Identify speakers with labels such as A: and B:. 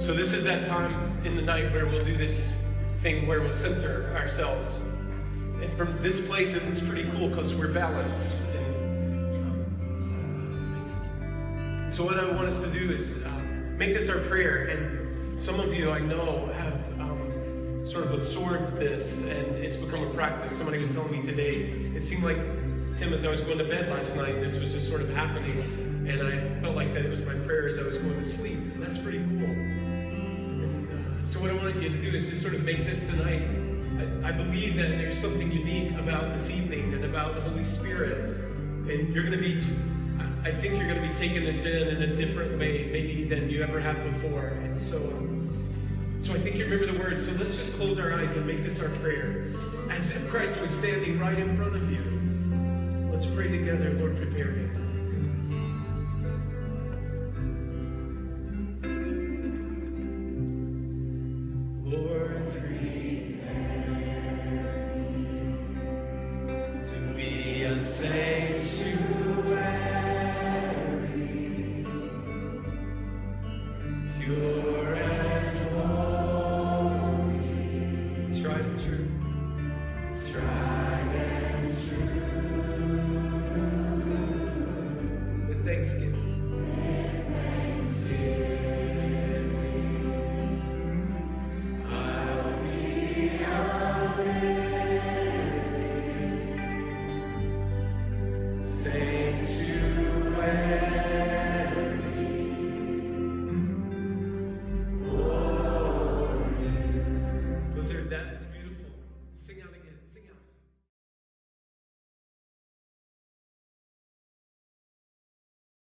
A: So this is that time in the night where we'll do this thing where we'll center ourselves. And from this place, it looks pretty cool because we're balanced. And so what I want us to do is make this our prayer. And some of you I know have sort of absorbed this, and it's become a practice. Somebody was telling me today, it seemed like, Tim, as I was going to bed last night, this was just sort of happening. And I felt like that it was my prayer as I was going to sleep. And that's pretty cool. So what I want you to do is just sort of make this tonight. I believe that there's something unique about this evening and about the Holy Spirit. And you're going to be, I think you're going to be taking this in a different way maybe than you ever have before. And so I think you remember the words. So let's just close our eyes and make this our prayer. As if Christ was standing right in front of you. Let's pray together. Lord, prepare me.
B: Sanctuary, pure.